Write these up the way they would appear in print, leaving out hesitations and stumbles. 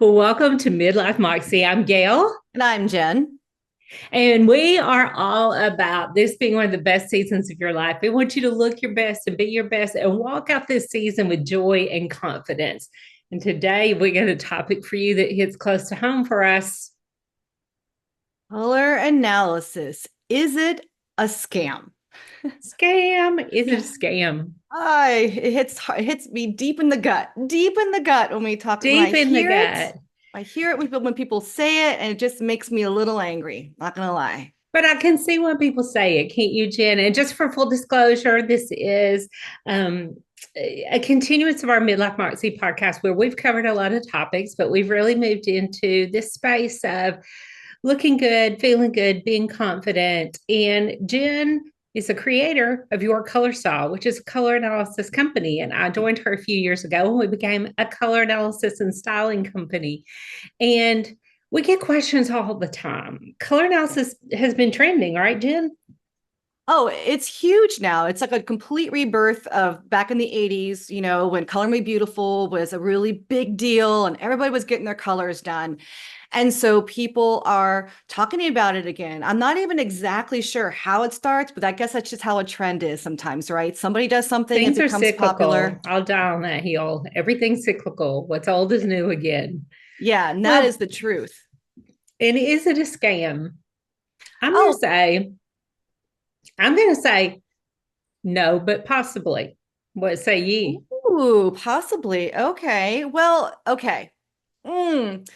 Well, welcome to Midlife Moxie. I'm Gail, And I'm Jen. and we are all about this being one of the best seasons of your life. We want you to look your best and be your best and walk out this season with joy and confidence. And today we got a topic for you that hits close to home for us. Color analysis. Is it a scam? Scam. Is it a scam? It hits me deep in the gut when we talk, Deep in the gut. I hear it when people say it, and it just makes me a little angry. Not gonna lie. But I can see why people say it, can't you, Jen? And just for full disclosure, this is um, a continuance of our Midlife Moxie podcast where we've covered a lot of topics, but we've really moved into this space of looking good, feeling good, being confident. And Jen is a creator of Your Color Style, which is a color analysis company. And I joined her a few years ago and we became a color analysis and styling company. And we get questions all the time. Color analysis has been trending, right, Jen? Oh, it's huge now. It's like a complete rebirth of back in the 80s, when Color Me Beautiful was a really big deal and everybody was getting their colors done. And so people are talking about it again. I'm not even exactly sure how it starts, but I guess that's just how a trend is sometimes, right? Somebody does something, it Things are becomes cyclical. popular. I'll die on that hill. Everything's cyclical. What's old is new again. Yeah, and that is Well, the truth. and is it a scam? I'm going to Oh, say, I'm going to say no, but possibly. What say ye? ooh, possibly. Okay. Well, okay. Mm.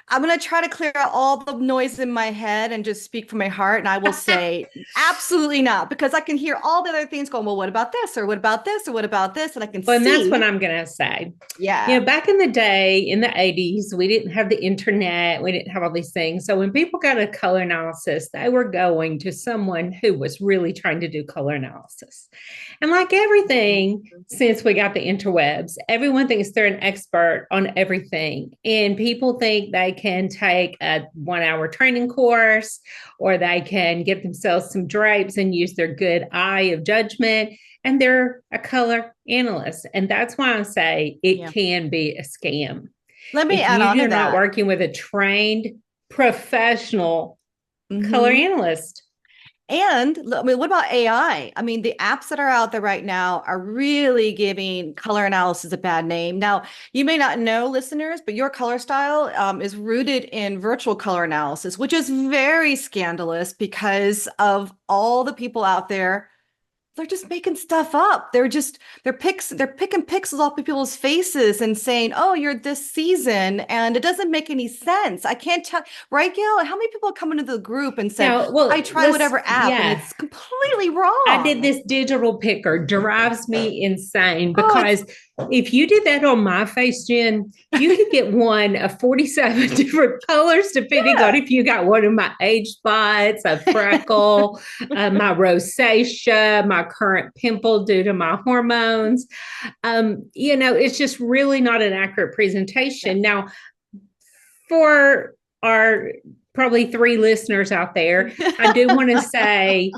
I'm going to try to clear out all the noise in my head and just speak from my heart. And I will say, absolutely not, because I can hear all the other things going, well, what about this? Or what about this? Or what about this? And I can Well, and that's what see, I'm going to say. You yeah. know, back in the day, in the 80s, we didn't have the internet, we didn't have all these things. So when people got a color analysis, they were going to someone who was really trying to do color analysis. And like everything, since we got the interwebs, everyone thinks they're an expert on everything. And people think they can take a 1 hour training course or they can get themselves some drapes and use their good eye of judgment and they're a color analyst. And that's why I say it Yeah. can be a scam. Let me If add on you to are not that. working with a trained professional color Hmm. analyst. And I mean, what about AI? I mean, the apps that are out there right now are really giving color analysis a bad name. Now, you may not know, listeners, but Your Color Style is rooted in virtual color analysis, which is very scandalous because of all the people out there, they're just making stuff up. They're picking pixels off of people's faces and saying, "Oh, you're this season," and it doesn't make any sense. I can't tell, right, Gail? How many people come into the group and said, Now, "I well, try let's, whatever app," and yeah, it's completely I did wrong? this digital picker drives me insane Oh, it's because if you did that on my face, Jen, you could get one of 47 different colors depending on yeah. if you got one of my age spots, a freckle, my rosacea, my current pimple due to my hormones. It's just really not an accurate Yeah. presentation. Now, for our probably three listeners out there, I do want to say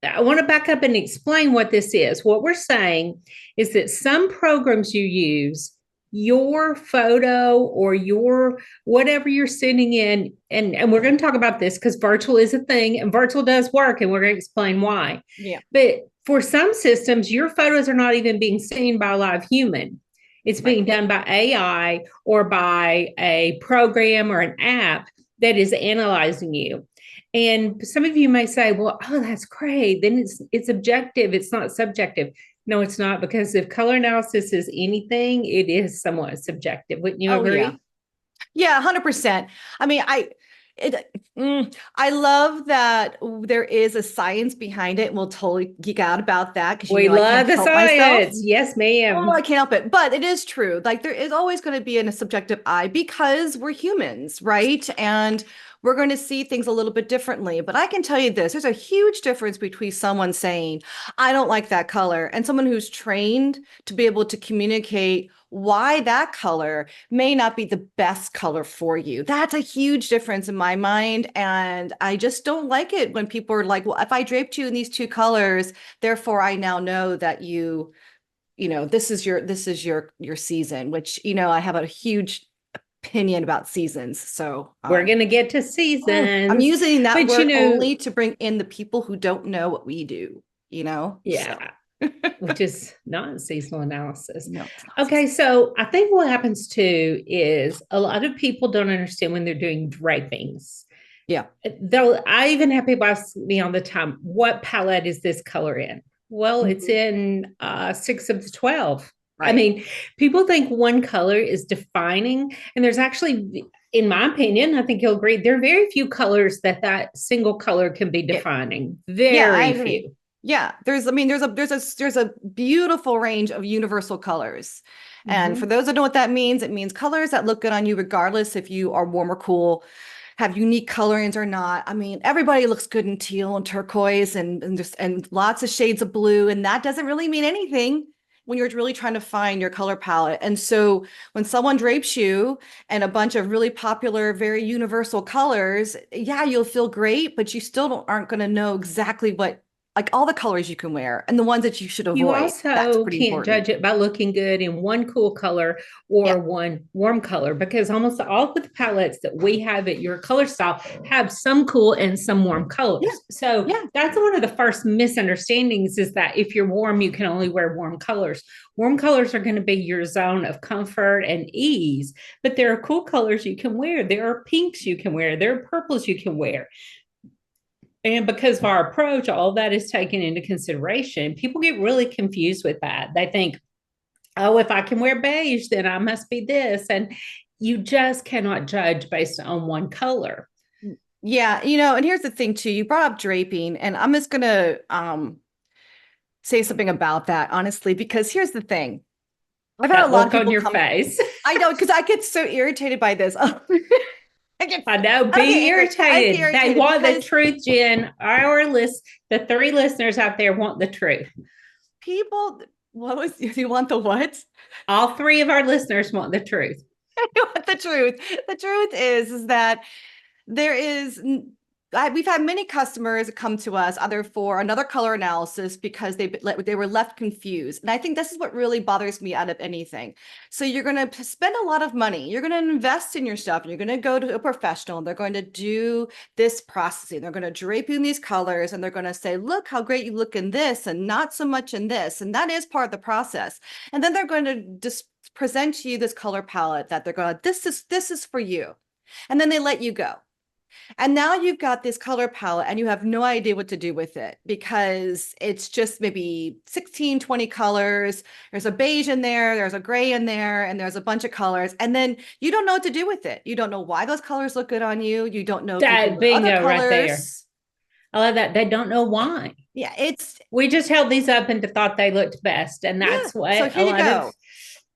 I want to back up and explain what this is. What we're saying is that some programs you use, your photo or your whatever you're sending in, and we're going to talk about this because virtual is a thing and virtual does work, and we're going to explain why. Yeah. But for some systems, your photos are not even being seen by a live human. It's Right. being done by AI or by a program or an app that is analyzing you. And some of you may say, well, oh, that's great. Then it's objective, it's not subjective. No, it's not, because if color analysis is anything, it is somewhat subjective. Wouldn't you Oh, yeah. agree? Yeah, 100%. I mean, I love that there is a science behind it, and we'll totally geek out about that because We I can't love the help myself. science. Yes, Oh, I ma'am. can't help it. But it is true. Like there is always going to be a subjective eye because we're humans, right? And we're going to see things a little bit differently. But I can tell you this, there's a huge difference between someone saying, I don't like that color, and someone who's trained to be able to communicate why that color may not be the best color for you. That's a huge difference in my mind. And I just don't like it when people are like, well, if I draped you in these two colors, therefore I now know that this is your season, which I have a huge opinion about seasons. So We're going to get to I'm seasons, using that but you word know, only to bring in the people who don't know what we do, So yeah, which is not seasonal analysis. no, it's not Okay, seasonal. so I think what happens too is a lot of people don't understand when they're doing drapings. Yeah. Though I even have people ask me all the time, what palette is this color in? Well, it's Mhm. in 6 of the 12. I Right. mean, people think one color is defining, and there's actually, in my opinion, I think you'll agree, there are very few colors that that single color can be Yeah. defining. Yeah, I Very agree. few. Yeah, there's a beautiful range of universal colors. And for Mhm. those that know what that means, it means colors that look good on you regardless if you are warm or cool, have unique colorings or not. I mean, everybody looks good in teal and turquoise and lots of shades of blue, and that doesn't really mean anything when you're really trying to find your color palette. And so when someone drapes you and a bunch of really popular, very universal colors, yeah, you'll feel great, but you still aren't going to know exactly what, like all the colors you can wear and the ones that you should You avoid. That's also pretty can't important. judge it by looking good in one cool color Yeah. or one warm color because almost all of the palettes that we have at your color style have some cool and some warm Yeah. colors. So Yeah. that's one of the first misunderstandings is that if you're warm, you can only wear warm colors. Warm colors are going to be your zone of comfort and ease, but there are cool colors you can wear. There are pinks you can wear. There are purples you can wear. And because of our approach, all that is taken into consideration. People get really confused with that. They think, oh, if I can wear beige, then I must be this. And you just cannot judge based on one color. Yeah, and here's the thing too. You brought up draping, and I'm just gonna say something about that, honestly, because here's the thing. I've had a That lot of look on people your come. face. I know, because I get so irritated by this. I get I know, I don't get be angry. I get irritated. They irritated want the because truth, Jen. Our list, the 3 listeners out there want the truth. people, what was, you want the what? All 3 of our listeners want the truth. You want the truth. The truth is that there is, we've had many customers come to us either for another color analysis because they were left confused. And I think this is what really bothers me out of anything. So you're going to spend a lot of money. You're going to invest in your stuff. And you're going to go to a professional. And they're going to do this processing. They're going to drape you in these colors. And they're going to say, look how great you look in this and not so much in this. And that is part of the process. And then they're going to just present to you this color palette that they're going to, this is for you. And then they let you go. And now you've got this color palette and you have no idea what to do with it because it's just maybe 16, 20 colors. There's a beige in there, there's a gray in there, and there's a bunch of colors. And then you don't know what to do with it. You don't know why those colors look good on you. You don't know if you can That wear other bingo right there. colors. I love that. They don't know why. Yeah, it's, We just held these up and thought they looked best. And yeah. that's So what a here you lot of go.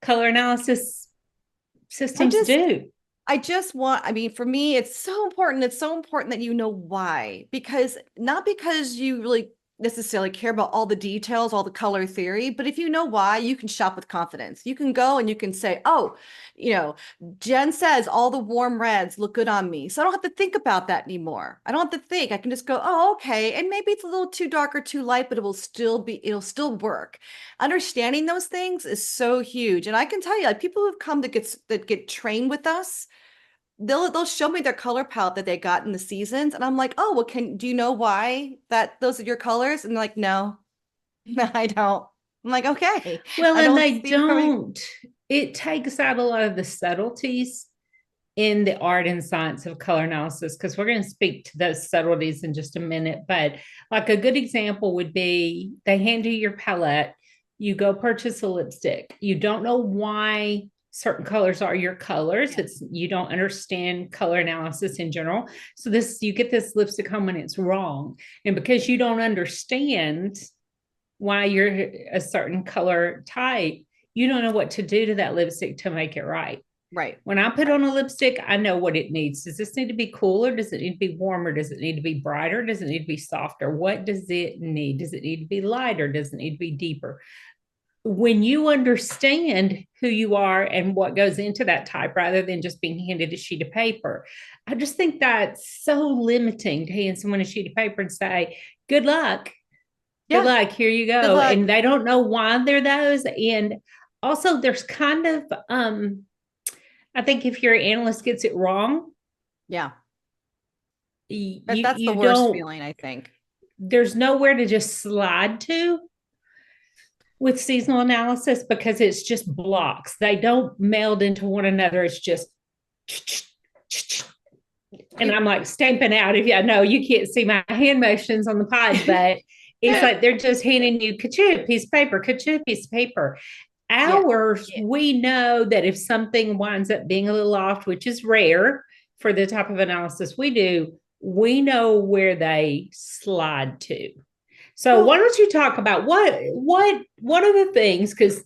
color analysis I systems just, do. I just want, I mean, for me, it's so important. It's so important that you know why, because not because you really necessarily care about all the details, all the color theory, but if you know why, you can shop with confidence. You can go and you can say, oh, you know, Jen says all the warm reds look good on me. So I don't have to think about that anymore. I don't have to think. I can just go, oh, okay. And maybe it's a little too dark or too light, but it'll still work. Understanding those things is so huge. And I can tell you, like people who've come to get trained with us, they'll show me their color palette that they got in the seasons, and I'm like, oh, well, do you know why that those are your colors? And they're like, no, no, I don't. I'm like, okay, Well, I and don't they see where we. don't, it takes out a lot of the subtleties in the art and science of color analysis because we're going to speak to those subtleties in just a minute. But like a good example would be they hand you your palette, you go purchase a lipstick. You don't know why certain colors are your colors. Yeah. It's you don't understand color analysis in general. So this you get this lipstick home and it's wrong. And because you don't understand why you're a certain color type, you don't know what to do to that lipstick to make it right. Right, When I put right. on a lipstick, I know what it needs. Does this need to be cooler? Does it need to be warmer? Does it need to be brighter? Does it need to be softer? What does it need? Does it need to be lighter? Does it need to be deeper? When you understand who you are and what goes into that type rather than just being handed a sheet of paper, I just think that's so limiting to hand someone a sheet of paper and say, good luck. Good Yeah, luck. Here you good go. luck. And they don't know why they're those. And also there's kind of I think if your analyst gets it wrong, Yeah. you That's the you worst don't, feeling, I think. there's nowhere to just slide to with seasonal analysis because it's just blocks. They don't meld into one another. It's just, and You I'm like stamping out. If you know, you can't see my hand motions on the pod, but it's like they're just handing you ka piece of paper, ka piece of paper. yeah. Ours, Yeah. we know that if something winds up being a little off, which is rare for the type of analysis we do, we know where they slide to. So why Well, don't you talk about what are the things, because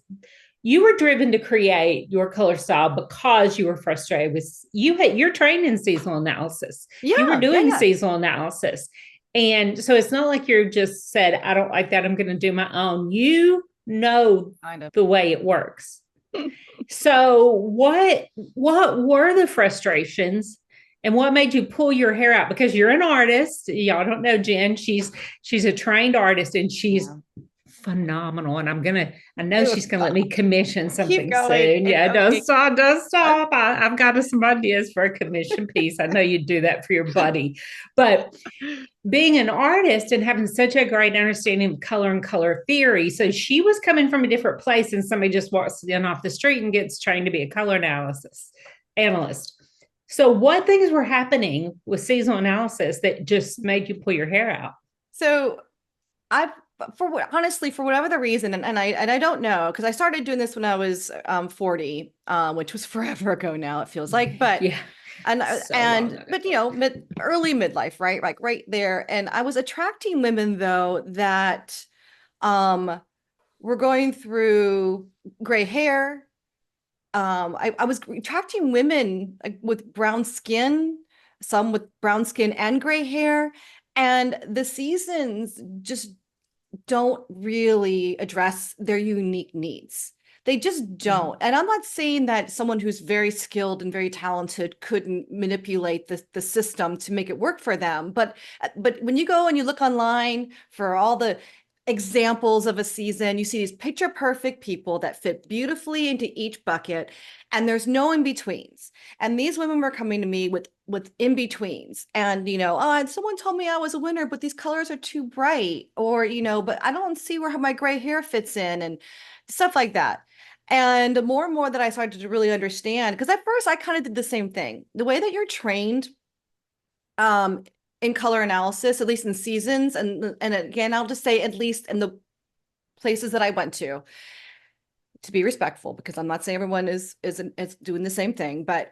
you were driven to create your color style because you were frustrated with you're trained in seasonal analysis. You were yeah, yeah, doing yeah. seasonal analysis. And so it's not like you're just said, I don't like that, I'm going to do my own. You know Kind of. the way it works. So what were the frustrations and what made you pull your hair out? Because you're an artist. Y'all don't know Jen. She's a trained artist and she's Yeah. phenomenal. And I know Ew, she's gonna let me commission keep something going. soon. And Yeah, don't okay. stop, don't stop. I've got some ideas for a commission piece. I know you'd do that for your buddy. But being an artist and having such a great understanding of color and color theory. So she was coming from a different place and somebody just walks in off the street and gets trained to be a color analysis analyst. So what things were happening with seasonal analysis that just made you pull your hair out? So I honestly, for whatever the reason, and I don't know, because I started doing this when I was 40, which was forever ago now, it feels like, but Yeah, so long ago. but early midlife, right? Like right there. And I was attracting women though that um were going through gray hair. I was attracting women like, with brown skin, some with brown skin and gray hair. And the seasons just don't really address their unique needs. They just don't. Mhm. And I'm not saying that someone who's very skilled and very talented couldn't manipulate the system to make it work for them. But when you go and you look online for all the examples of a season, you see these picture perfect people that fit beautifully into each bucket, and there's no in betweens. And these women were coming to me with in betweens, and oh, someone told me I was a winner, but these colors are too bright, or but I don't see where my gray hair fits in, and stuff like that. And the more and more that I started to really understand, because at first I kind of did the same thing. The way that you're trained um in color analysis, at least in seasons, and again, I'll just say at least in the places that I went to be respectful, because I'm not saying everyone is doing the same thing, but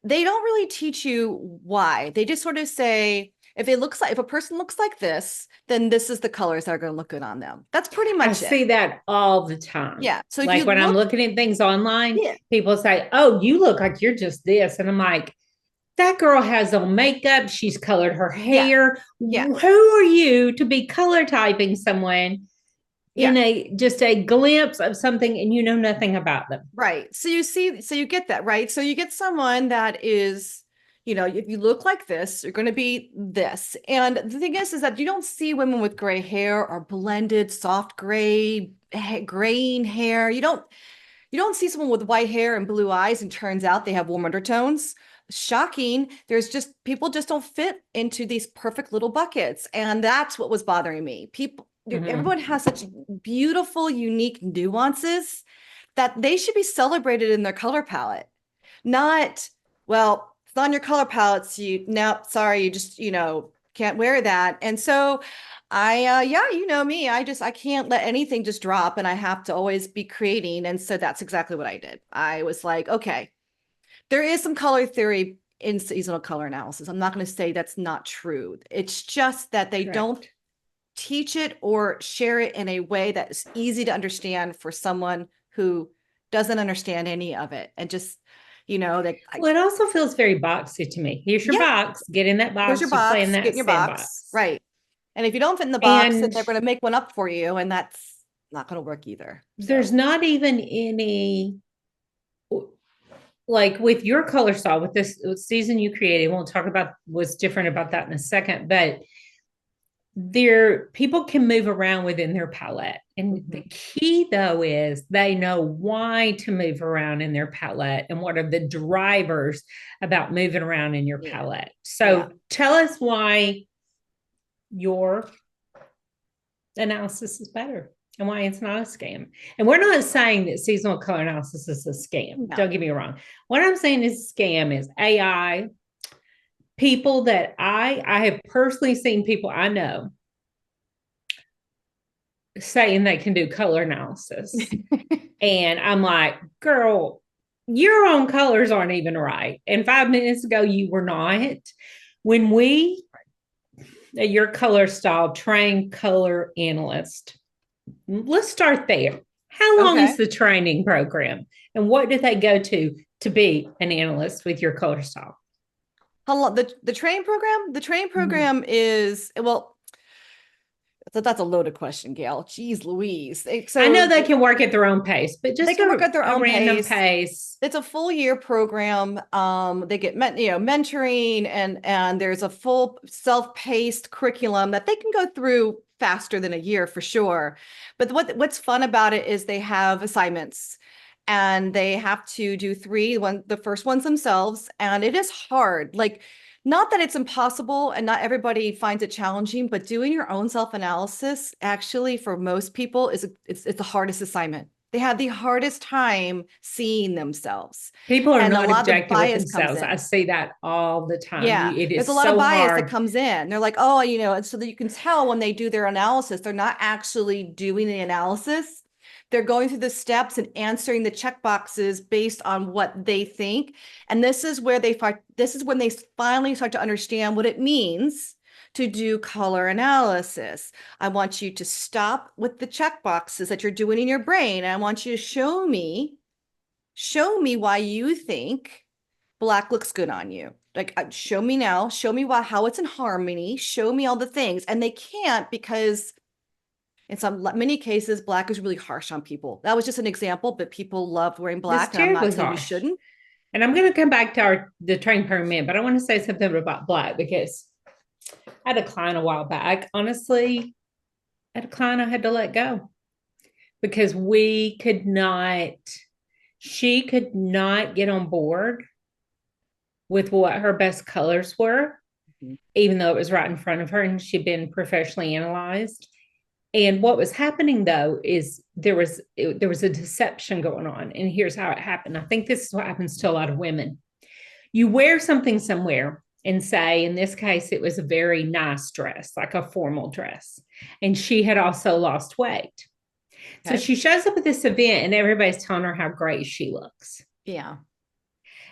they don't really teach you why. They just sort of say, if a person looks like this, then this is the colors that are going to look good on them. That's pretty I much it. see that all the time. Yeah. So if Like you when I'm look, looking at things online, yeah, people say, "Oh, you look like you're just this." And I'm like, that girl has on makeup, she's colored her yeah, hair. yeah, Who are you to be color typing someone yeah. in a just a glimpse of something and you know nothing about them? Right. So you get that, right? So you get someone that is, if you look like this, you're going to be this. And the thing is that you don't see women with gray hair or blended soft gray, graying hair. You don't see someone with white hair and blue eyes and turns out they have warm undertones. Shocking. There's just people just don't fit into these perfect little buckets. And that's what was bothering me. Mm-hmm. Everyone has such beautiful, unique nuances that they should be celebrated in their color palette. Not, well, it's on your color palette. So no, sorry, you just, can't wear that. And so yeah, you know me. I can't let anything just drop and I have to always be creating. And so that's exactly what I did. I was like, okay, there is some color theory in seasonal color analysis. I'm not going to say that's not true. It's just that they don't Correct. teach it or share it in a way that is easy to understand for someone who doesn't understand any of it. And just, that Well, it also feels very boxy to me. Here's your yeah, box. Get in that there's your box. You play in box, get that in your box. sandbox. Right. And if you don't fit in the box, then And they're going to make one up for you. And that's not going to work either. there's So, not even any, like with your color style, with this season you created, we'll talk about what's different about that in a second, but people can move around within their palette. And the key though is they know why to move around in their palette and what are the drivers about moving around in your Yeah. palette. Yeah. So tell us why your analysis is better and why it's not a scam. And we're not saying that seasonal color analysis is a scam. No. Don't get me wrong. What I'm saying is scam is AI. People that I have personally seen people I know saying they can do color analysis. And I'm like, girl, your own colors aren't even right. And 5 minutes ago, you were not. When we, your color style trained color analyst, let's start there. How long Okay. is the training program? And what did they go to be an analyst with your color style? How long the train program? The train program is, well, that's a loaded question, Gail. Jeez Louise. I know they can work at their own pace, but They just can work at their a own random pace. pace. It's a full year program. They get mentoring, and there's a full self-paced curriculum that they can go through faster than a year for sure. But what's fun about it is they have assignments, and they have to do the first ones themselves, and it is hard. Like, not that it's impossible and not everybody finds it challenging, but doing your own self-analysis actually for most people it's the hardest assignment. They have the hardest time seeing themselves. People are And a not lot of the objective with bias comes themselves. I in. see that all the time. Yeah, It there's a is lot of so bias that hard. comes in. They're like, oh, and so that you can tell when they do their analysis, they're not actually doing the analysis. They're going through the steps and answering the check boxes based on what they think. And this is when they finally start to understand what it means to do color analysis. I want you to stop with the check boxes that you're doing in your brain. I want you to show me why you think black looks good on you. Like, show me now, show me how it's in harmony, show me all the things. And they can't, because in many cases, black is really harsh on people. That was just an example, but people loved wearing It's black, and I'm not terribly saying you harsh. shouldn't. And I'm going to come back to the training program, but I want to say something about black because I had a client a while back. Honestly, I had a client I had to let go because she could not get on board with what her best colors were, even though it was right in front of her and she'd been professionally analyzed. And what was happening though is there was a deception going on. And here's how it happened. I think this is what happens to a lot of women. You wear something somewhere and say, in this case, it was a very nice dress, like a formal dress. And she had also lost weight. So Okay. she shows up at this event and everybody's telling her how great she looks. Yeah.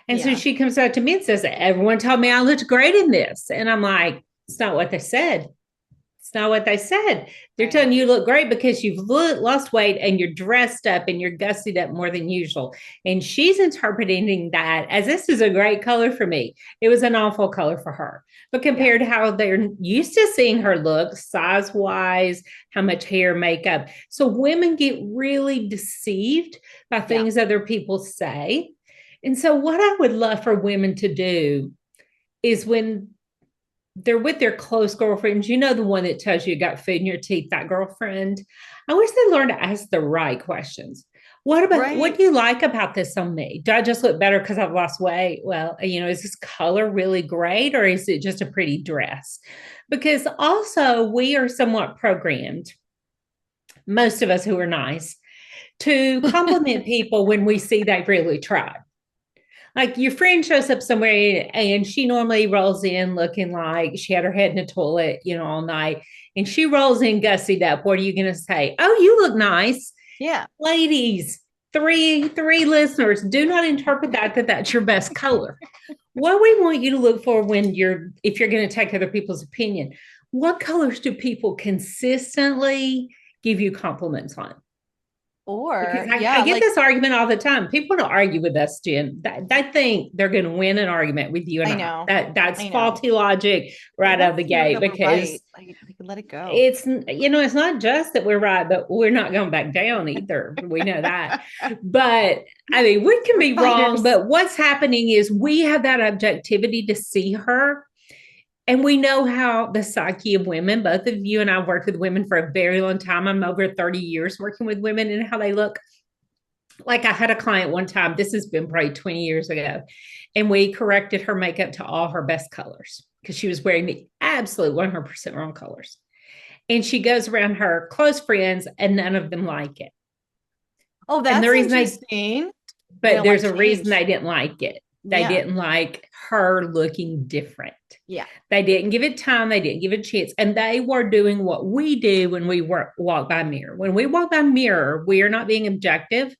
And so Yeah. she comes up to me and says, everyone told me I looked great in this. And I'm like, it's not what they said. It's not what they said. They're telling you look great because you've lost weight and you're dressed up and you're gussied up more than usual. And she's interpreting that as this is a great color for me. It was an awful color for her. But compared to how they're used to seeing her look, size wise, how much hair, makeup. So women get really deceived by things other people say. And so what I would love for women to do is when they're with their close girlfriends, the one that tells you got food in your teeth, that girlfriend. I wish they learned to ask the right questions. What do you like about this on me? Do I just look better because I've lost weight? Well, is this color really great or is it just a pretty dress? Because also we are somewhat programmed, most of us who are nice, to compliment people when we see they've really tried. Like your friend shows up somewhere and she normally rolls in looking like she had her head in the toilet, all night. And she rolls in gussied up. What are you going to say? Oh, you look nice. Yeah. Ladies, three listeners, do not interpret that that's your best color. What we want you to look for if you're going to take other people's opinion, what colors do people consistently give you compliments on? Because I get this argument all the time. People don't argue with us, Jen. They think they're going to win an argument with you and I. Know. That's faulty logic right out of the gate because I can let it go. It's not just that we're right, but we're not going back down either. We know that. But I mean, we can be wrong, but what's happening is we have that objectivity to see her And we know how the psyche of women, both of you and I worked with women for a very long time. I'm over 30 years working with women and how they look. Like I had a client one time, this has been probably 20 years ago, and we corrected her makeup to all her best colors because she was wearing the absolute 100% wrong colors. And she goes around her close friends and none of them like it. Oh, And the that's reason interesting. They but don't like there's a reason change. they didn't like it. They Yeah. didn't like her looking different. Yeah. They didn't give it time. They didn't give it a chance. And they were doing what we do when we walk by mirror. When we walk by mirror, we are not being objective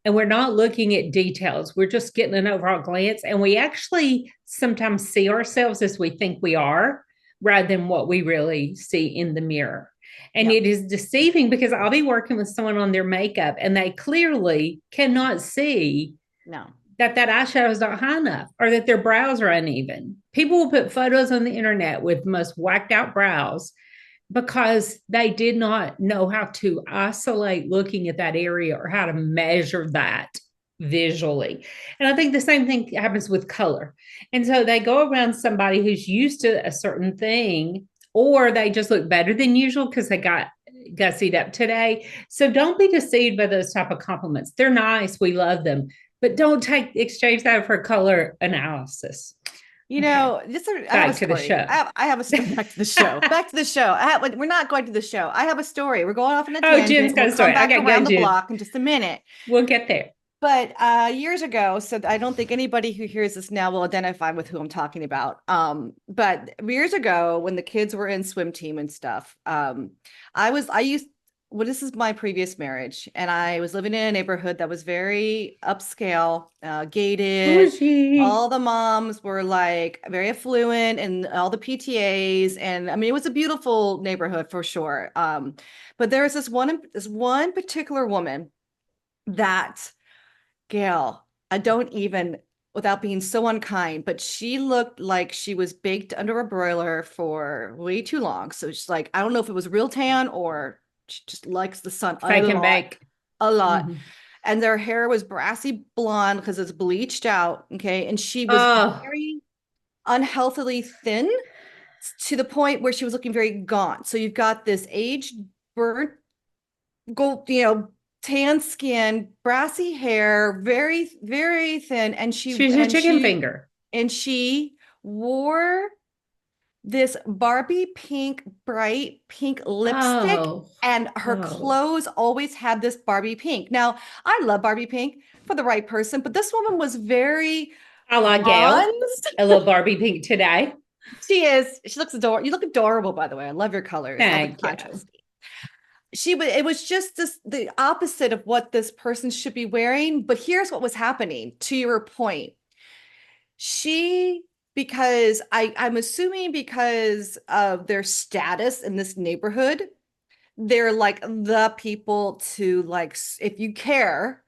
and we're not looking at details. We're just getting an overall glance. And we actually sometimes see ourselves as we think we are rather than what we really see in the mirror. And Yeah. it is deceiving because I'll be working with someone on their makeup and they clearly cannot see No. that eyeshadow is not high enough or that their brows are uneven. People will put photos on the internet with the most whacked out brows because they did not know how to isolate looking at that area or how to measure that visually. And I think the same thing happens with color. And so they go around somebody who's used to a certain thing, or they just look better than usual because they got gussied up today. So don't be deceived by those type of compliments. They're nice. We love them, but don't exchange that for color analysis. Okay. Just I have a Back to the story. show. I have a story. Back to the show. Back to the show. We're not going to the show. I have a story. We're going off on a Oh, Jen's tangent. got We'll a come story. back Okay, around go, the Jen. block in just a minute. We'll get there. But years ago, so I don't think anybody who hears this now will identify with who I'm talking about. But years ago, when the kids were in swim team and stuff, well, this is my previous marriage, and I was living in a neighborhood that was very upscale, gated. Bougie. All the moms were like very affluent, and all the PTAs, and I mean, it was a beautiful neighborhood for sure. But there was this one particular woman that Gail, I don't even, without being so unkind, but she looked like she was baked under a broiler for way too long. So she's like, I don't know if it was real tan or she just likes the sun a Fake and lot, bake. a lot. Mm-hmm. And their hair was brassy blonde because it's bleached out. Okay. And she was Oh, very unhealthily thin to the point where she was looking very gaunt. So you've got this aged, burnt, gold, tan skin, brassy hair, very, very thin. she's a chicken finger. And she wore this Barbie pink, bright pink lipstick, Oh, and her oh. clothes always had this Barbie pink. Now, I love Barbie pink for the right person, but this woman was very I like Gail. bronzed. A little Barbie pink today. She is. She looks adorable. You look adorable, by the way. I love your colors. I love the Thank you. contrast. It was just the opposite of what this person should be wearing. But here's what was happening, to your point. She, because I'm assuming because of their status in this neighborhood, they're like the people to, like, if you care,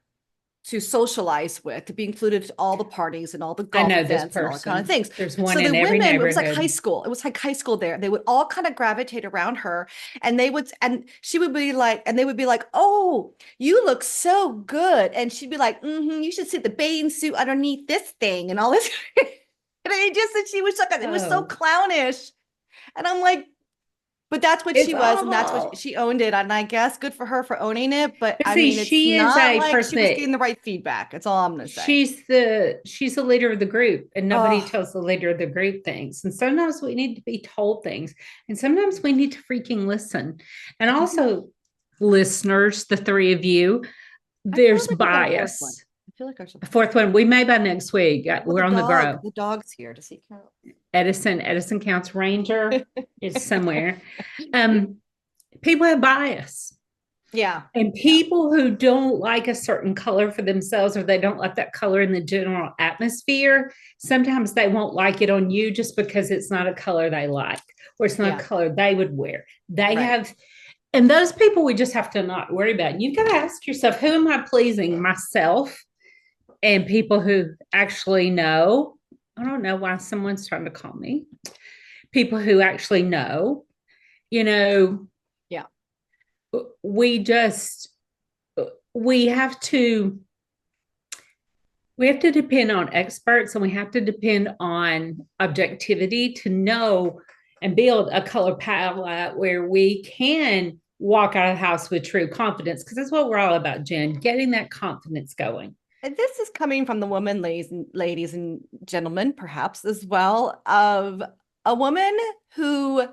to socialize with, to be included to all the parties and all the I golf know this events and all that kind of person. things. There's one So the in every women, it was like high neighborhood. school. It was like high school there. They would all kind of gravitate around her, and she would be like, and they would be like, "Oh, you look so good." And she'd be like, "You should see the bathing suit underneath this thing and all this." And it just that she was like, it was so Oh, clownish. And I'm like, but that's what it's she was, and that's what awful. she owned it. And I guess good for her for owning it. But But I see, mean, it's she is not a like she person was that getting the right feedback. That's all I'm gonna say. she's the leader of the group, and nobody Oh, tells the leader of the group things. And sometimes we need to be told things, and sometimes we need to freaking listen. And mhm. also, listeners, the three of you, I feel there's like we got a fourth one. bias. I feel like I should. A fourth one, we may by next week. Well, We're on the grow. the dog's here to see Carol. Edison counts Ranger is somewhere. Um, People have bias. Yeah, And yeah, people who don't like a certain color for themselves or they don't like that color in the general atmosphere, sometimes they won't like it on you just because it's not a color they like or it's not a yeah. color they would wear. They Right. have, and those people we just have to not worry about. You've got to ask yourself, who am I pleasing? Myself and people who actually know. I don't know why someone's trying to call me. People who actually know, you know, Yeah. we just we have to We have to depend on experts and we have to depend on objectivity to know and build a color palette where we can walk out of the house with true confidence, because that's what we're all about, Jen, getting that confidence going. And this is coming from the woman, ladies and gentlemen, perhaps as well, of a woman who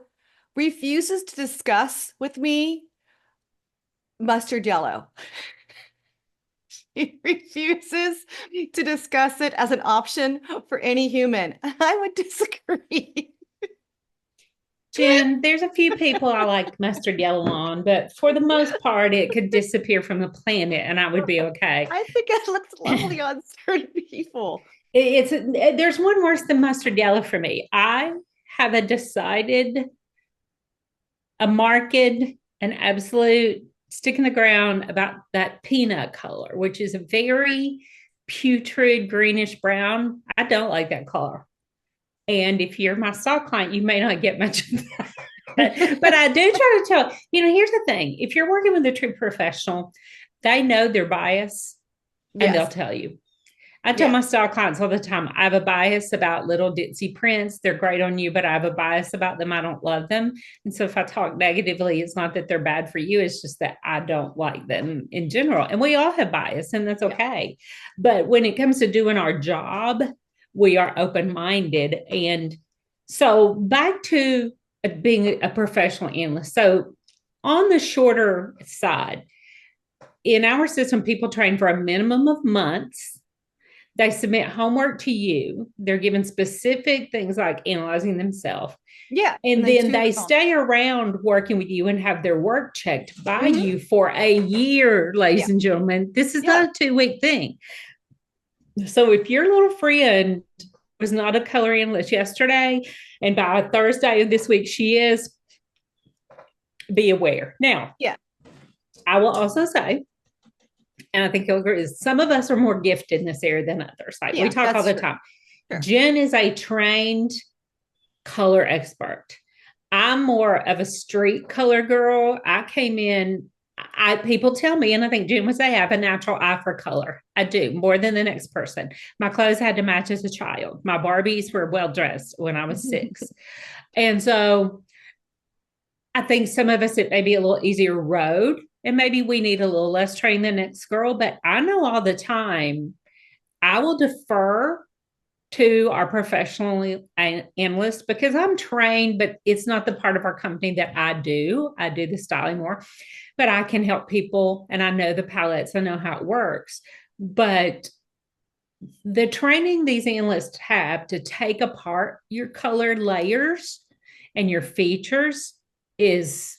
refuses to discuss with me mustard yellow. She refuses to discuss it as an option for any human. I would disagree. Jen, there's a few people I like mustard yellow on, but for the most part, it could disappear from the planet and I would be okay. I think it looks lovely on certain people. There's one worse than mustard yellow for me. I have a marked, an absolute stick in the ground about that peanut color, which is a very putrid greenish brown. I don't like that color. And if you're my stock client, you may not get much of that. But I do try to tell, here's the thing. If you're working with a true professional, they know their bias and they'll tell you. I tell my stock clients all the time, I have a bias about little ditzy prints. They're great on you, but I have a bias about them. I don't love them. And so if I talk negatively, it's not that they're bad for you. It's just that I don't like them in general. And we all have bias and that's okay. But when it comes to doing our job, we are open-minded. And so back to being a professional analyst. So on the shorter side, in our system, people train for a minimum of months. They submit homework to you. They're given specific things like analyzing themselves. Yeah. And then they stay around working with you and have their work checked by you for a year, ladies and gentlemen. This is not a 2-week thing. So if your little friend was not a color analyst yesterday, and by Thursday of this week she is, be aware. Now, I will also say, and I think you'll agree, some of us are more gifted in this area than others. Like we talk all the time. Sure. Jen is a trained color expert. I'm more of a street color girl. I came in, people tell me, and I think Jen would say, I have a natural eye for color. I do, more than the next person. My clothes had to match as a child. My Barbies were well dressed when I was 6. And so I think some of us, it may be a little easier road. And maybe we need a little less training than the next girl, but I know all the time I will defer to our professional analyst because I'm trained, but it's not the part of our company that I do. I do the styling more, but I can help people and I know the palettes, I know how it works. But the training these analysts have to take apart your color layers and your features is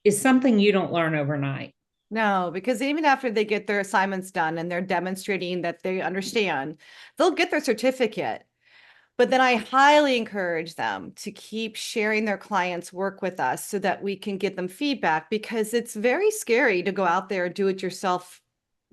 something you don't learn overnight. No, because even after they get their assignments done and they're demonstrating that they understand, they'll get their certificate. But then I highly encourage them to keep sharing their clients' work with us so that we can get them feedback, because it's very scary to go out there and do it yourself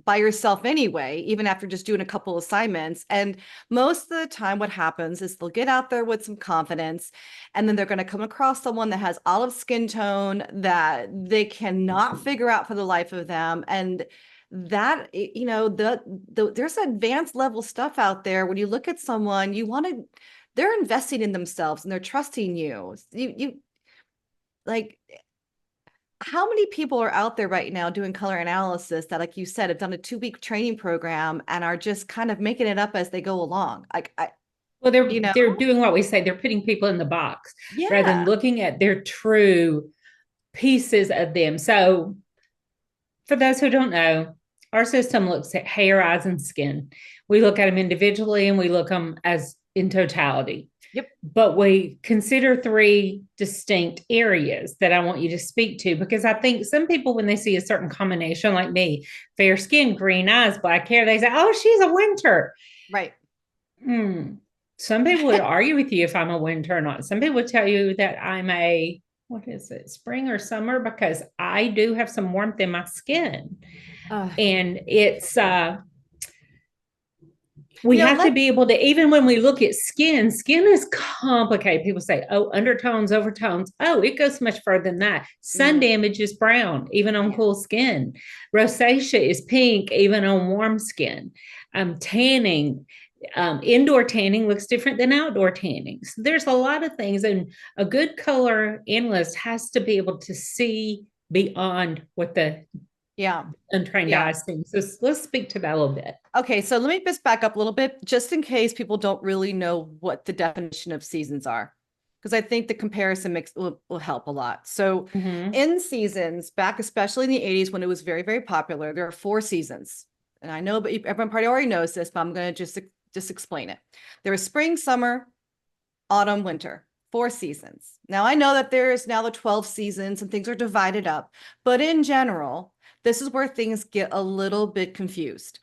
by yourself anyway, even after just doing a couple assignments. And most of the time what happens is they'll get out there with some confidence and then they're going to come across someone that has olive skin tone that they cannot figure out for the life of them. And that, there's advanced level stuff out there. When you look at someone, they're investing in themselves and they're trusting you. You like, how many people are out there right now doing color analysis that, like you said, have done a 2-week training program and are just kind of making it up as they go along? Well, they're doing what we say. They're putting people in the box rather than looking at their true pieces of them. So for those who don't know, our system looks at hair, eyes, and skin. We look at them individually and we look at them as in totality. Yep. But we consider 3 distinct areas that I want you to speak to, because I think some people, when they see a certain combination like me, fair skin, green eyes, black hair, they say, oh, she's a winter. Right. Some people would argue with you if I'm a winter or not. Some people would tell you that I'm a, spring or summer, because I do have some warmth in my skin. And it's, we have to be able to, even when we look at skin is complicated. People say, oh, undertones, overtones. Oh, it goes much further than that. Sun damage is brown, even on cool skin. Rosacea is pink, even on warm skin. tanning. Indoor tanning looks different than outdoor tanning. So there's a lot of things, and a good color analyst has to be able to see beyond what the Yeah. untrained Yeah. eyes see. So let's speak to that a little bit. Okay, so let me just back up a little bit, just in case people don't really know what the definition of seasons are, because I think the comparison will help a lot. So in seasons, back especially in the 80s when it was very, very popular, there are 4 seasons. And I know, but everyone probably already knows this, but I'm going to just explain it. There is spring, summer, autumn, winter, 4 seasons. Now I know that there is now the 12 seasons and things are divided up, but in general, this is where things get a little bit confused.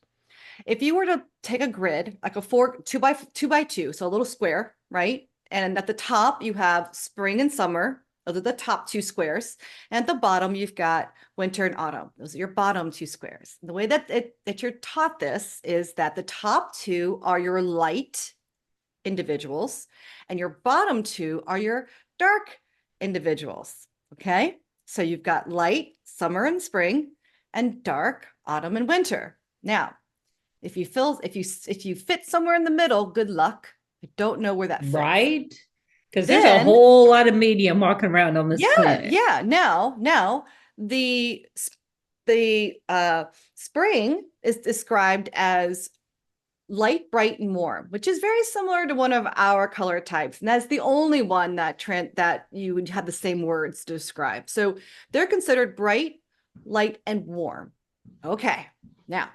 If you were to take a grid, like a 2 by 2, so a little square, right? And at the top, you have spring and summer. Those are the top 2 squares. And at the bottom, you've got winter and autumn. Those are your bottom 2 squares. The way that you're taught this is that the top 2 are your light individuals, and your bottom 2 are your dark individuals. Okay? So you've got light, summer and spring, and dark, autumn and winter. Now, if you fit somewhere in the middle, good luck. I don't know where that fits. Right? Because there's a whole lot of medium walking around on this planet. Yeah. Now the spring is described as light, bright, and warm, which is very similar to one of our color types. And that's the only one that you would have the same words to describe. So they're considered bright, light, and warm. Okay. Now,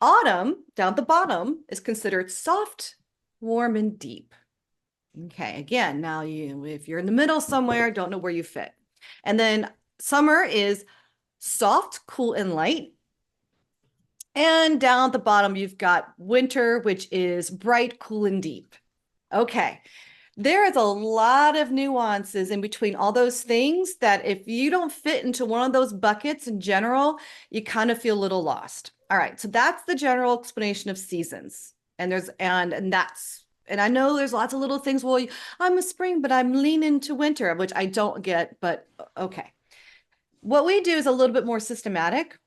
autumn, down at the bottom, is considered soft, warm, and deep. Okay, again, now if you're in the middle somewhere, don't know where you fit. And then summer is soft, cool, and light. And down at the bottom, you've got winter, which is bright, cool, and deep. Okay, there is a lot of nuances in between all those things that if you don't fit into one of those buckets in general, you kind of feel a little lost. All right, so that's the general explanation of seasons. And I know there's lots of little things. Well, I'm a spring, but I'm leaning to winter, which I don't get, but okay. What we do is a little bit more systematic.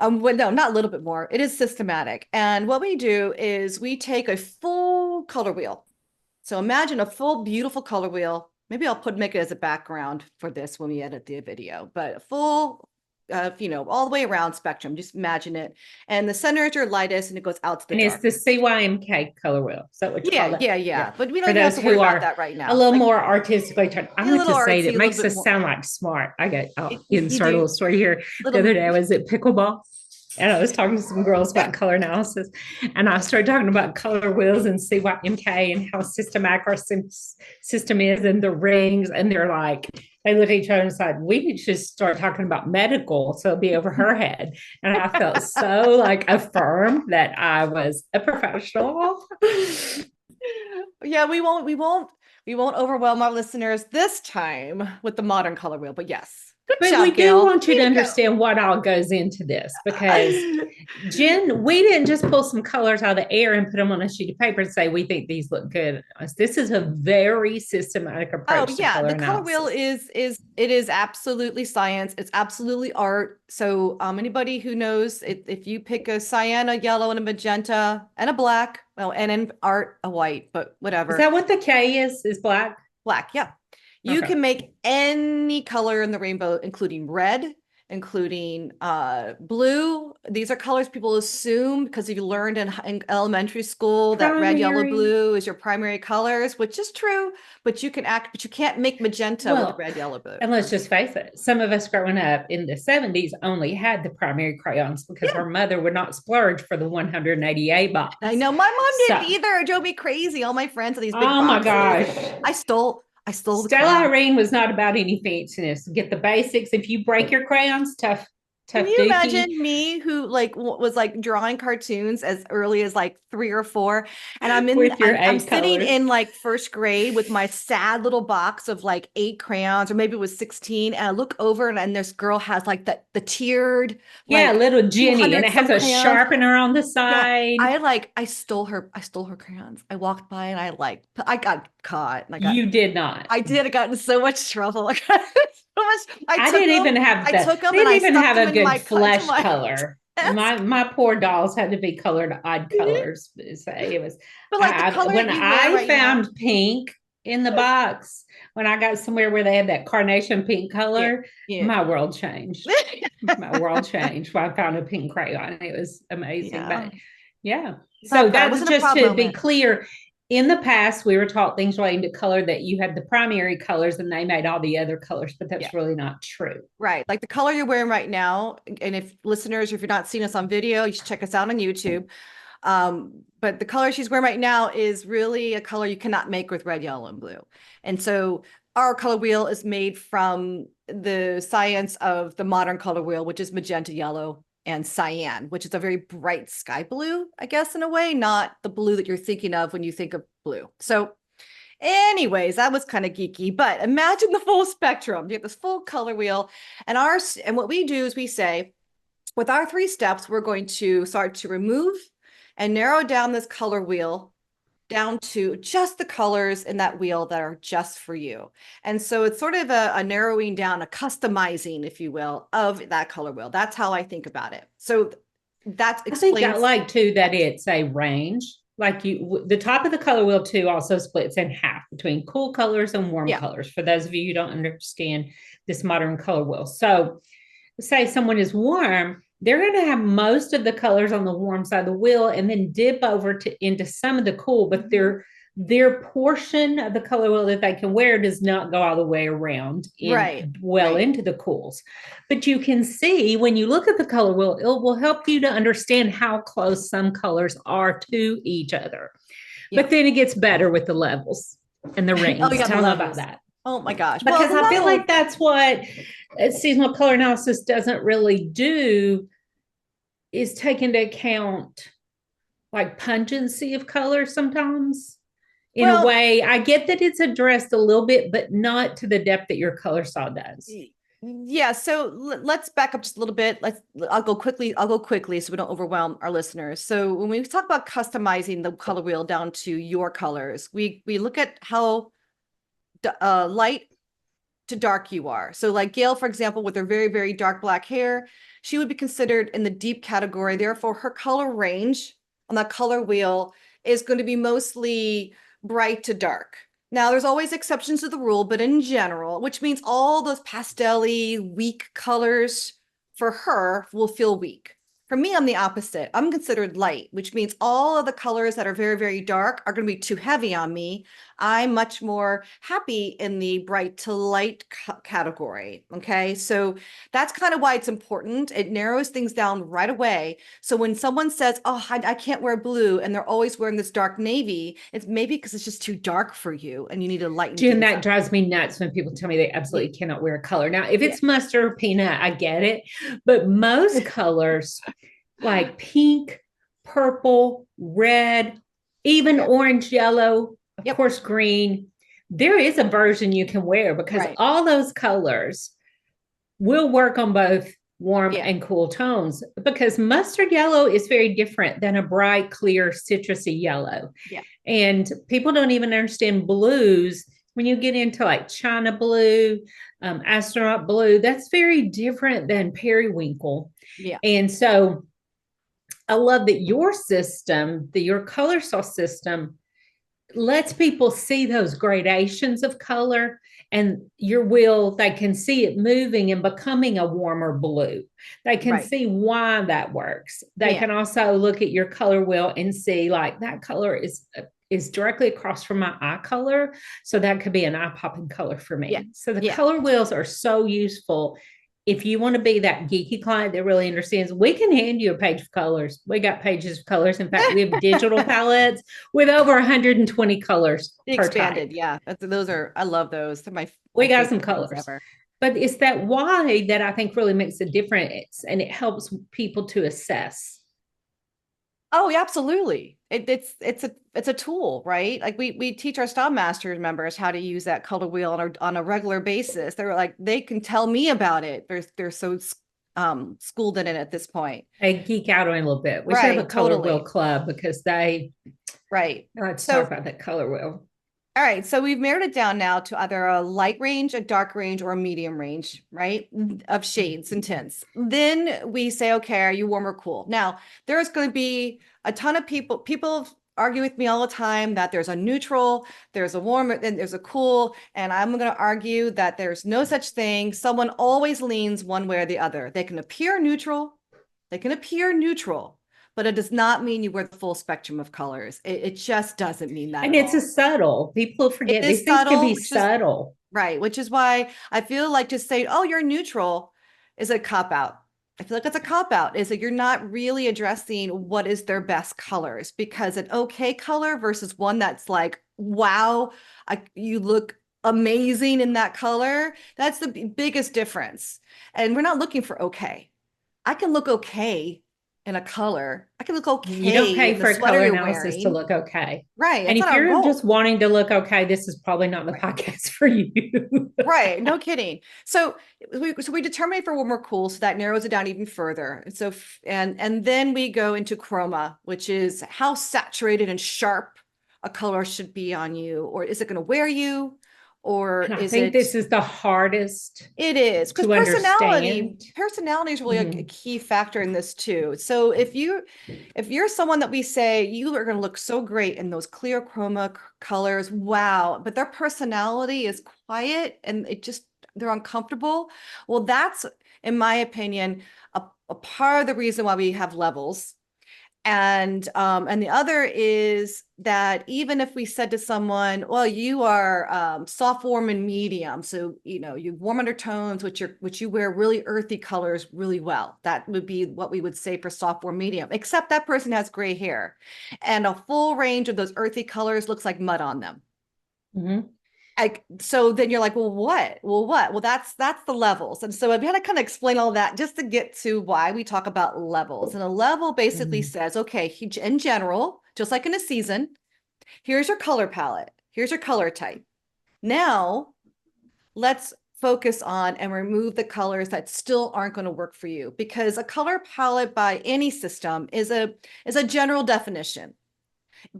Well, no, not a little bit more. It is systematic. And what we do is we take a full color wheel. So imagine a full, beautiful color wheel. Maybe I'll make it as a background for this when we edit the video, but a full, all the way around spectrum. Just imagine it. And the center is your lightest and it goes out to the dark. It's the CYMK color wheel. Is that what you call it? Yeah. But we don't have to worry about that right now. A little more artistically trained. I like to say that makes us more sound like smart. I'll insert a little story here. The other day I was at pickleball. And I was talking to some girls about color analysis, and I started talking about color wheels and CYMK and how systematic our system is and the rings. And they're like, they looked at each other and said, we need to just start talking about medical. So it'll be over her head. And I felt so like affirmed that I was a professional. Yeah, we won't overwhelm our listeners this time with the modern color wheel, but yes. But we do want you to understand what all goes into this, because Jen, we didn't just pull some colors out of the air and put them on a sheet of paper and say we think these look good. This is a very systematic approach. Oh yeah, the color wheel is absolutely science. It's absolutely art. So anybody who knows, if you pick a cyan, a yellow, and a magenta, and a black, well, and in art a white, but whatever. Is that what the K is? Is black? Black, yeah. You can make any color in the rainbow, including red, including blue. These are colors people assume because you learned in elementary school that red, yellow, blue is your primary colors, which is true. But you can't make magenta with red, yellow, blue. And let's just face it, some of us growing up in the 70s only had the primary crayons because our mother would not splurge for the 188 box. I know, my mom didn't either. It drove me crazy. All my friends had these big boxes. Oh my gosh. I stole Stella Irene was not about any fanciness. Get the basics. If you break your crayons, tough. Can you imagine me who was drawing cartoons as early as 3 or 4, and I'm sitting in first grade with my sad little box of 8 crayons, or maybe it was 16, and I look over and this girl has the tiered little Jenny, and it has a sharpener on the side. Yeah. I stole her crayons. I walked by and I got caught. You did not. I did. I got in so much trouble. I didn't even have a good flesh color. My poor dolls had to be colored odd colors. So it was But like the color when you wear I right now. found pink in the box, when I got somewhere where they had that carnation pink Yeah. color, Yeah. my world changed. My world changed when I found a pink crayon. It was amazing. Yeah. But yeah. It's not So proud. It that's wasn't a just proud to be moment. clear. In the past, we were taught things relating to color that you had the primary colors and they made all the other colors, but Yeah. that's really not true. Right. Like the color you're wearing right now. And if listeners, if you're not seeing us on video, you should check us out on YouTube. But the color she's wearing right now is really a color you cannot make with red, yellow, and blue. And so our color wheel is made from the science of the modern color wheel, which is magenta, yellow, and cyan, which is a very bright sky blue, I guess, in a way, not the blue that you're thinking of when you think of blue. So anyways, that was kind of geeky, but imagine the full spectrum. You have this full color wheel, and what we do is we say, with our 3 steps, we're going to start to remove and narrow down this color wheel down to just the colors in that wheel that are just for you. And so it's sort of a narrowing down, a customizing, if you will, of that color wheel. That's how I think about it. So that I think I explains. like too that Yes. it's a range. Like the top of the color wheel too also splits in half between cool colors and warm Yeah. colors. For those of you who don't understand this modern color wheel, so say someone is warm, they're going to have most of the colors on the warm side of the wheel and then dip over to into some of the cool, but their portion of the color wheel that they can wear does not go all the way around in Right. well Right. into the cools. But you can see when you look at the color wheel, it will help you to understand how close some colors are to each other. Yeah. But then it gets better with the levels and the Oh, rings. yeah, the Tell them about levels. that. Oh my gosh. Well, Because the I feel levels. like that's what seasonal color analysis doesn't really do, is take into account like pungency of color sometimes. In a Well, way, I get that it's addressed a little bit, but not to the depth that your color saw does. yeah, so let's back up just a little bit. I'll go quickly so we don't overwhelm our listeners. So when we talk about customizing the color wheel down to your colors, we look at how light to dark you are. So like Gail, for example, with her very, very dark black hair, she would be considered in the deep category. Therefore, her color range on that color wheel is going to be mostly bright to dark. Now, there's always exceptions to the rule, but in general, which means all those pastel-y, weak colors for her will feel weak. For me, I'm the opposite. I'm considered light, which means all of the colors that are very, very dark are going to be too heavy on me. I'm much more happy in the bright to light category. Okay. So that's kind of why it's important. It narrows things down right away. So when someone says, oh, I can't wear blue, and they're always wearing this dark navy, it's maybe because it's just too dark for you and you need to lighten Jen, things that up. drives me nuts when people tell me they Yeah. absolutely cannot wear a color. Now, if Yeah. it's mustard or peanut, I get it. But most colors, like pink, purple, red, even Yeah. orange, yellow, of Yep. course, green, there is a version you can wear because Right. all those colors will work on both warm Yeah. and cool tones, because mustard yellow is very different than a bright, clear, citrusy yellow. Yeah. And people don't even understand blues. When you get into like China blue, astronaut blue, that's very different than periwinkle. Yeah. And so I love that your system, your color source system, lets people see those gradations of color, and your wheel, they can see it moving and becoming a warmer blue. They can Right. see why that works. They Yeah. can also look at your color wheel and see like that color is directly across from my eye color, so that could be an eye popping color for Yeah. me. So the Yeah. color wheels are so useful. If you want to be that geeky client that really understands, we can hand you a page of colors. We got pages of colors. In fact, we have digital palettes with over 120 colors The per expanded. type. Yeah. Those are, I love those. They're my We got some favorite things colors. ever. But it's that why that I think really makes a difference, and it helps people to assess. Oh, yeah, absolutely. It's a tool, right? Like we teach our style masters members how to use that color wheel on a regular basis. They're like they can tell me about it. They're so schooled in it at this point. They geek out on it a little bit. We should have a Right, color wheel totally. club because they Right. like to talk So about that color wheel. All right, so we've narrowed it down now to either a light range, a dark range, or a medium range, right? Of shades and tints. Then we say, okay, are you warm or cool? Now, there's going to be a ton of people argue with me all the time that there's a neutral, there's a warm, and there's a cool. And I'm going to argue that there's no such thing. Someone always leans one way or the other. They can appear neutral, but it does not mean you wear the full spectrum of colors. It just doesn't mean that And at it's a all. subtle. People It forget these is things can subtle, be subtle. right, which is why I feel like just saying, oh, you're neutral is a cop out. I feel like it's a cop out, is that you're not really addressing what is their best colors, because an okay color versus one that's like, wow, you look amazing in that color. That's the biggest difference. And we're not looking for okay. I can look okay in a color. I can look You don't okay pay in the for a sweater color you're analysis to wearing. look okay. Right. And That's if not our you're just goal. wanting to look okay, this is probably not the Right. podcast for you. Right, no kidding. So we determine for when we're cool, so that narrows it down even further. And then we go into chroma, which is how saturated and sharp a color should be on you, or is it going to wear you, or And I is think it? this is the hardest It is because to understand. personality is really a Mhm. key factor in this too. So if you're someone that we say you are going to look so great in those clear chroma colors, wow, but their personality is quiet and they're uncomfortable. Well, that's, in my opinion, a part of the reason why we have levels. And the other is that even if we said to someone, well, you are soft, warm, and medium, so you warm undertones, which you wear really earthy colors really well. That would be what we would say for soft, warm, medium, except that person has gray hair, and a full range of those earthy colors looks like mud on them. Mhm. So then you're like, well, what? Well, that's the levels. And so I've had to kind of explain all that just to get to why we talk about levels. And a level basically Mhm. says, okay, in general, just like in a season, here's your color palette, here's your color type. Now let's focus on and remove the colors that still aren't going to work for you, because a color palette by any system is a general definition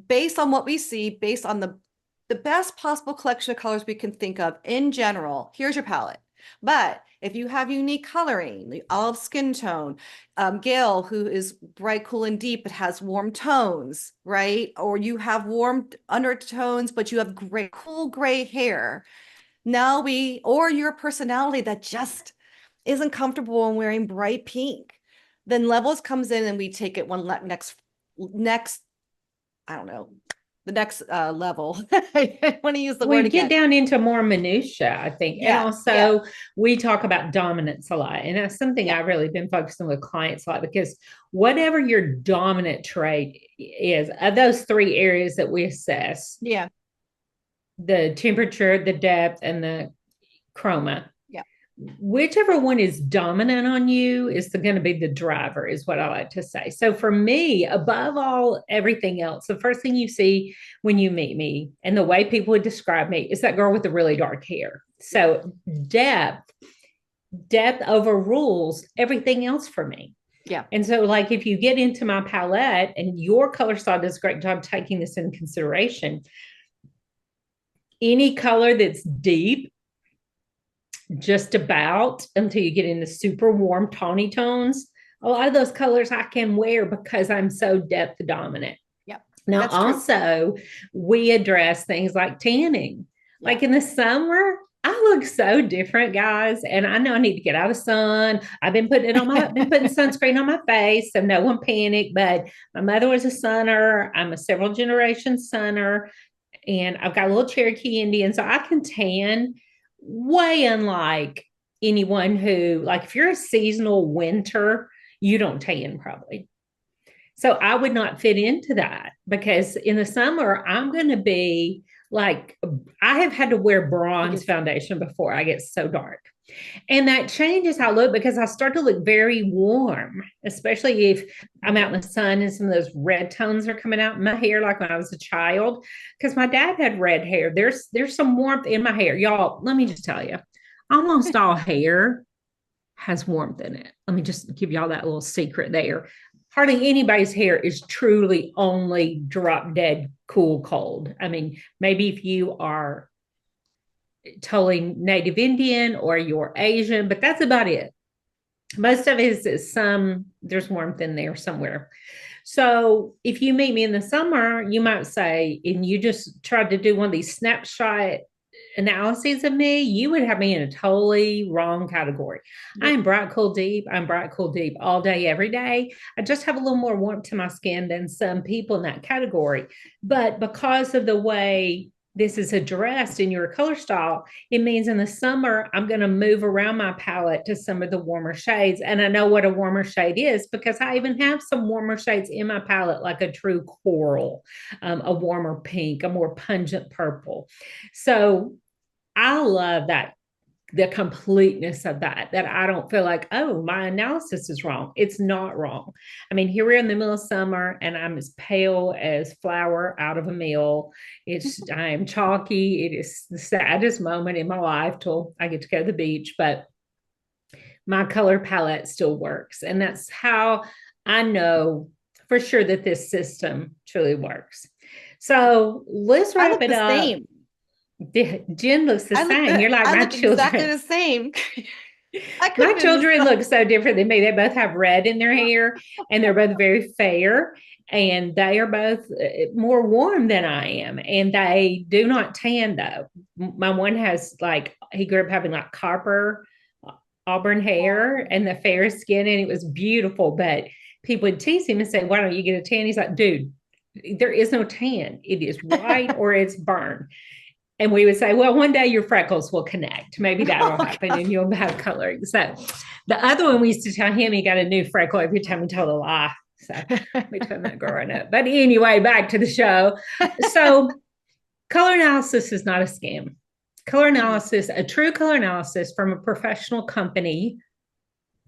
based on what we see, based on the best possible collection of colors we can think of in general. Here's your palette. But if you have unique coloring, the olive skin tone, Gail, who is bright, cool, and deep, but has warm tones, right? Or you have warm undertones, but you have gray, cool gray hair. Or your personality that just isn't comfortable in wearing bright pink. Then levels comes in and we take it one next, I don't know, the next level. I want to use the word We get again. down into more minutia, I think. And Yeah, also, we talk about dominance a lot. And that's something yeah, I've really been focusing with clients a lot, because whatever your dominant trait is, of those three areas that we assess, yeah, the temperature, the depth, and the chroma, yeah. whichever one is dominant on you is going to be the driver, is what I like to say. So for me, above all everything else, the first thing you see when you meet me and the way people would describe me is that girl with the really dark hair. So depth overrules everything else for me. Yeah. And so, like, if you get into my palette, and your color style does a great job taking this into consideration, any color that's deep, just about until you get into super warm tawny tones, a lot of those colors I can wear because I'm so depth dominant. Yeah. Now, That's true. also, we address things like tanning. Yeah. Like in the summer, I look so different, guys. And I know I need to get out of the sun. Been putting sunscreen on my face. So no one panic. But my mother was a sunner. I'm a several generation sunner. And I've got a little Cherokee Indian. So I can tan way unlike anyone who, like, if you're a seasonal winter, you don't tan probably. So I would not fit into that, because in the summer, I'm going to be like, I have had to wear bronze foundation before I get so dark. And that changes how I look, because I start to look very warm, especially if I'm out in the sun and some of those red tones are coming out in my hair, like when I was a child, because my dad had red hair. There's some warmth in my hair. Y'all, let me just tell you, almost all hair has warmth in it. Let me just give y'all that little secret there. hardly anybody's hair is truly only drop dead cool cold. I mean, maybe if you are totally native Indian or you're Asian, but that's about it. Most of it is some, there's warmth in there somewhere. So if you meet me in the summer, you might say, and you just tried to do one of these snapshot analyses of me, you would have me in a totally wrong category. I am bright, cool, deep. I'm bright, cool, deep all day, every day. I just have a little more warmth to my skin than some people in that category. But because of the way this is addressed in your color style, it means in the summer, I'm going to move around my palette to some of the warmer shades. And I know what a warmer shade is because I even have some warmer shades in my palette, like a true coral, a warmer pink, a more pungent purple. So I love that, the completeness of that I don't feel like, oh, my analysis is wrong. It's not wrong. I mean, here we're in the middle of summer and I'm as pale as flour out of a mill. I am chalky. It is the saddest moment in my life till I get to go to the beach, but my color palette still works. And that's how I know for sure that this system truly works. So let's wrap it up. Same. Jen looks the same. You're like, I my look children. exactly the same. My children look so different than me. They both have red in their hair and they're both very fair. And they are both more warm than I am. And they do not tan, though. My one has like, he grew up having like copper auburn hair and the fair skin, and it was beautiful. But people would tease him and say, why don't you get a tan? He's like, dude, there is no tan. It is white or it's burned. And we would say, well, one day your freckles will connect. Maybe that will happen and you'll have coloring. So the other one, we used to tell him he got a new freckle every time he told a lie. So we told him that growing up. But anyway, back to the show. So color analysis is not a scam. Color analysis, a true color analysis from a professional company,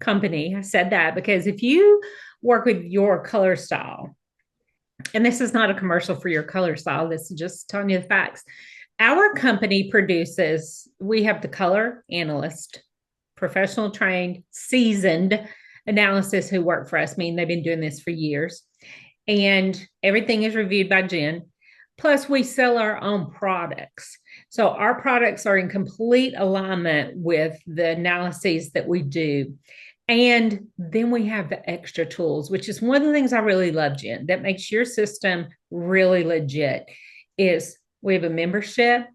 I said that because if you work with your color style, and this is not a commercial for your color style, this is just telling you the facts. Our company produces, we have the color analyst, professional trained, seasoned analysis who work for us. I mean, they've been doing this for years. And everything is reviewed by Jen. Plus, we sell our own products. So our products are in complete alignment with the analyses that we do. And then we have the extra tools, which is one of the things I really love, Jen, that makes your system really legit, is we have a membership.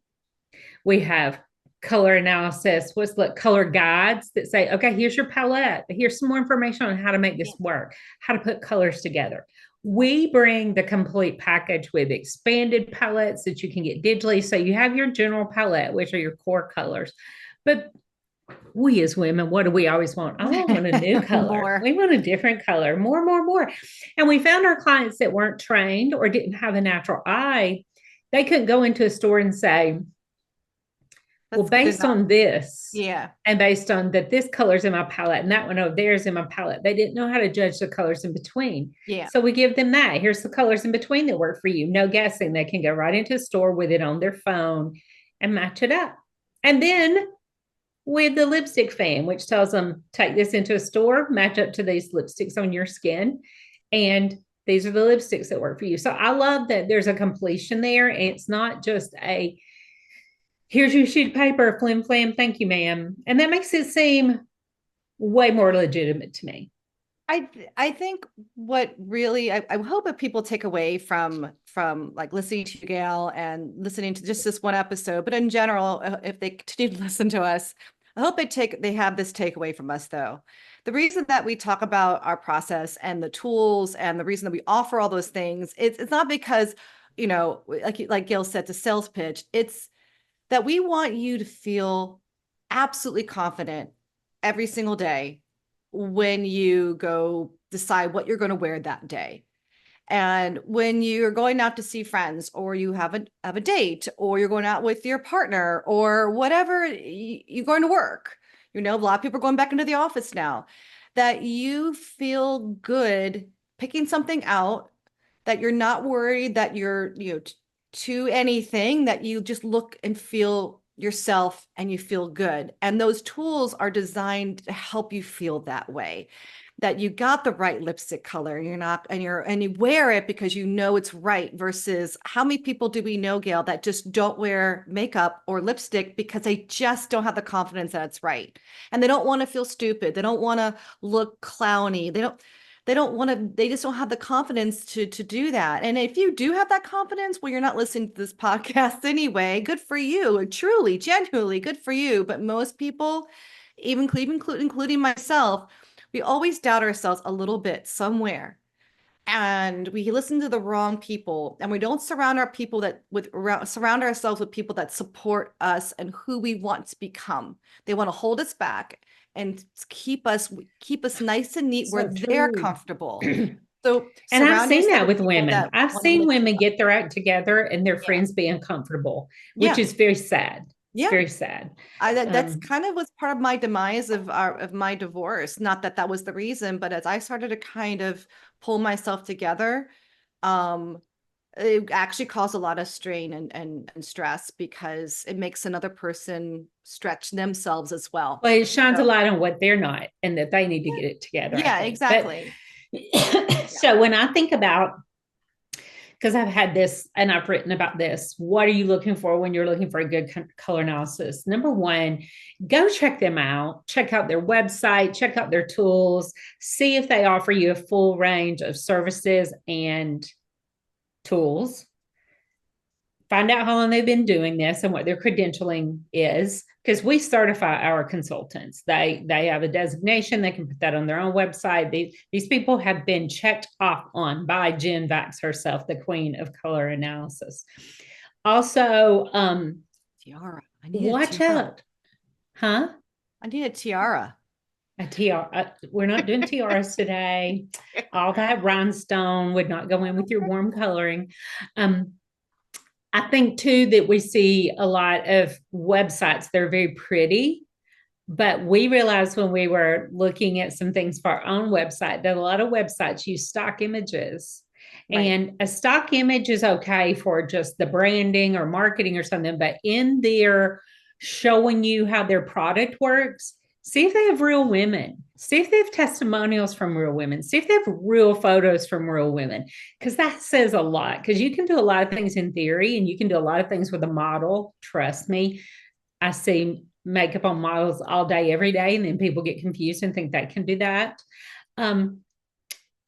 We have color analysis. What's the color guides that say, okay, here's your palette. Here's some more information on how to make this work, how to put colors together. We bring the complete package with expanded palettes that you can get digitally. So you have your general palette, which are your core colors. But we as women, what do we always want? Oh, I want a new color. We want a different color, more. And we found our clients that weren't trained or didn't have a natural eye. They couldn't go into a store and say, well, based on this, and based on that this color's in my palette and that one over there is in my palette, they didn't know how to judge the colors in between. So we give them that. Here's the colors in between that work for you. No guessing. They can go right into a store with it on their phone and match it up. And then with the lipstick fan, which tells them, take this into a store, match up to these lipsticks on your skin, and these are the lipsticks that work for you. So I love that there's a completion there. And it's not just a, here's your sheet of paper, flim flam, thank you, ma'am. And that makes it seem way more legitimate to me. I think what really, I hope that people take away from like listening to you, Gail, and listening to just this one episode, but in general, if they continue to listen to us, I hope they have this takeaway from us, though. The reason that we talk about our process and the tools and the reason that we offer all those things, it's not because, like Gail said, it's a sales pitch. It's that we want you to feel absolutely confident every single day when you go decide what you're going to wear that day. And when you're going out to see friends, or you have a date, or you're going out with your partner, or whatever, you're going to work. A lot of people are going back into the office now, that you feel good picking something out, that you're not worried that you're, to anything, that you just look and feel yourself and you feel good. And those tools are designed to help you feel that way. that you got the right lipstick color. You're not, and you wear it because you know it's right, versus how many people do we know, Gail, that just don't wear makeup or lipstick because they just don't have the confidence that it's right. And they don't want to feel stupid. They don't want to look clowny. They don't want to, they just don't have the confidence to do that. And if you do have that confidence, well, you're not listening to this podcast anyway. Good for you. Truly, genuinely good for you. But most people, including myself, we always doubt ourselves a little bit somewhere. And we listen to the wrong people, and we don't surround surround ourselves with people that support us and who we want to become. They want to hold us back and keep us nice and neat where they're comfortable. So, and I've seen that with women. I've seen women get their act together and their friends be uncomfortable, which is very sad. It's very sad. That's kind of was part of my demise of my divorce. Not that that was the reason, but as I started to kind of pull myself together, it actually caused a lot of strain and stress, because it makes another person stretch themselves as well. Well, it shines a light on what they're not, and that they need to get it together. Yeah, exactly. So when I think about, because I've had this and I've written about this, what are you looking for when you're looking for a good color analysis? Number one, go check them out. Check out their website, check out their tools, see if they offer you a full range of services and tools. Find out how long they've been doing this and what their credentialing is, because we certify our consultants. They have a designation. They can put that on their own website. These people have been checked off on by Jen Vax herself, the queen of color analysis. Also, tiara. Watch out. Huh? I need a tiara. A tiara. We're not doing tiaras today. All that rhinestone would not go in with your warm coloring. I think too that we see a lot of websites that are very pretty, but we realized when we were looking at some things for our own website that a lot of websites use stock images. Right. And a stock image is okay for just the branding or marketing or something, but in there showing you how their product works, see if they have real women. See if they have testimonials from real women. See if they have real photos from real women, because that says a lot. Because you can do a lot of things in theory, and you can do a lot of things with a model. Trust me. I see makeup on models all day, every day, and then people get confused and think they can do that.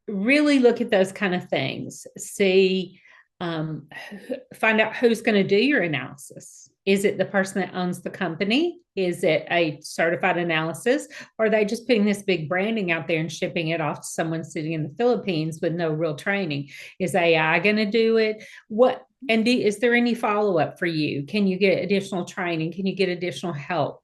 Really look at those kind of things. See, find out who's going to do your analysis. Is it the person that owns the company? Is it a certified analysis? Or are they just putting this big branding out there and shipping it off to someone sitting in the Philippines with no real training? Is AI going to do it? Is there any follow-up for you? Can you get additional training? Can you get additional help?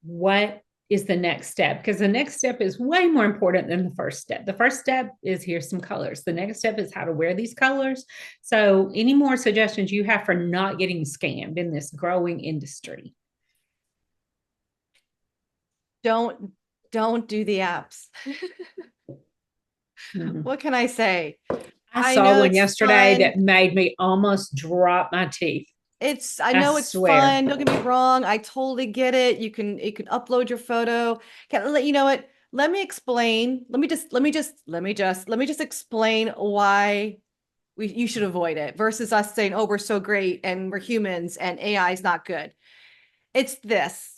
What is the next step? Because the next step is way more important than the first step. The first step is here's some colors. The next step is how to wear these colors. So any more suggestions you have for not getting scammed in this growing industry? Don't do the apps. Mm-hmm. What can I say? I saw one yesterday that made me almost drop my teeth. I know it's fun. Don't get me wrong. I totally get it. You can upload your photo. You know what? Let me explain. Let me just explain why you should avoid it, versus us saying, oh, we're so great and we're humans and AI is not good. It's this.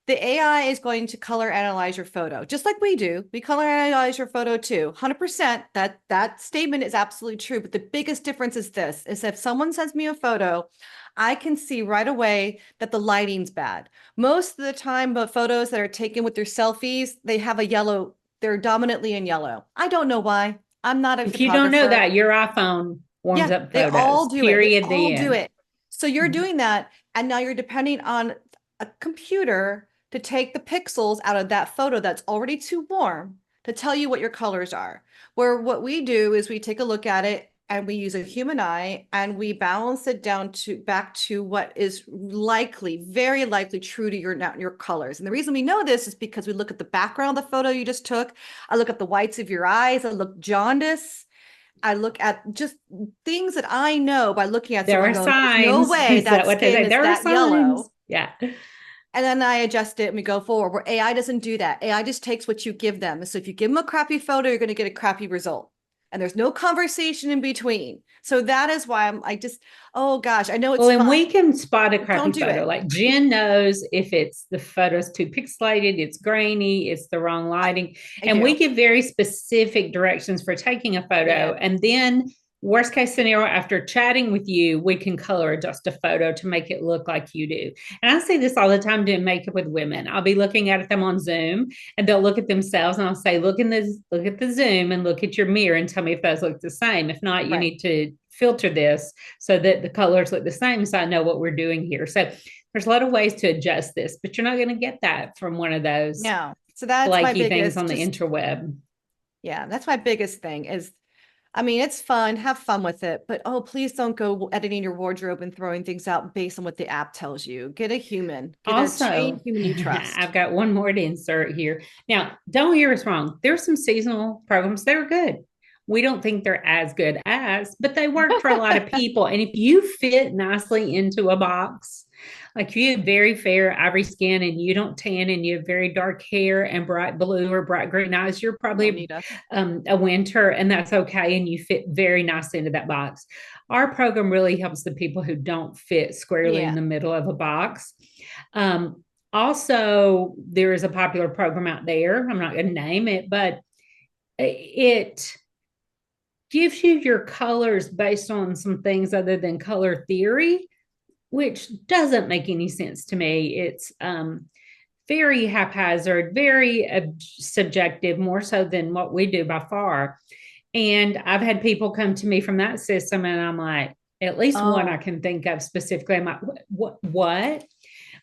The AI is going to color analyze your photo, just like we do. We color analyze your photo too. 100%. That statement is absolutely true. But the biggest difference is this, is if someone sends me a photo, I can see right away that the lighting's bad. Most of the time, but photos that are taken with their selfies, they have a yellow, they're dominantly in yellow. I don't know why. I'm not a photographer. If you don't know that, your iPhone warms up photos. They all do period. It. They all do it. So you're doing that, and now you're depending on a computer to take the pixels out of that photo that's already too warm to tell you what your colors are. Where what we do is we take a look at it and we use a human eye and we balance it down back to what is very likely true to your colors. And the reason we know this is because we look at the background of the photo you just took. I look at the whites of your eyes. I look jaundice. I look at just things that I know by looking at. There are signs. No way that skin is that yellow. Yeah. and then I adjust it and we go forward. Where AI doesn't do that. AI just takes what you give them. So if you give them a crappy photo, you're going to get a crappy result. And there's no conversation in between. So that is why I just, oh gosh, I know it's Well, and fun. we can spot a crappy Don't do photo. it. Like Jen knows if it's the photo's too pixelated, it's grainy, it's the wrong lighting. I And we do. give very specific directions for taking a Yeah, photo. And then, worst case scenario, after chatting with you, we can color adjust a photo to make it look like you do. And I see this all the time doing makeup with women. I'll be looking at them on Zoom and they'll look at themselves and I'll say, look at the Zoom and look at your mirror and tell me if those look the same. If not, you right. need to filter this so that the colors look the same so I know what we're doing here. So there's a lot of ways to adjust this, but you're not going to get that from one of those No. So that's my flaky things biggest, on the just, interweb. yeah, that's my biggest thing is, I mean, it's fun, have fun with it, but oh, please don't go editing your wardrobe and throwing things out based on what the app tells you. Get a human, get a trained Also, human you trust. I've got one more to insert here. Now, don't hear us wrong. There's some seasonal programs that are good. We don't think they're as good as, but they work for a lot of people. And if you fit nicely into a box, like if you have very fair ivory skin and you don't tan and you have very dark hair and bright blue or bright green eyes, you're No, probably Nita. a winter and that's okay. And you fit very nicely into that box. Our program really helps the people who don't fit squarely in Yeah. the middle of a box. Also, there is a popular program out there. I'm not going to name it, but it gives you your colors based on some things other than color theory, which doesn't make any sense to me. It's very haphazard, very subjective, more so than what we do by far. And I've had people come to me from that system, and I'm like, at least one I Oh, can think of specifically. I'm like, what? What?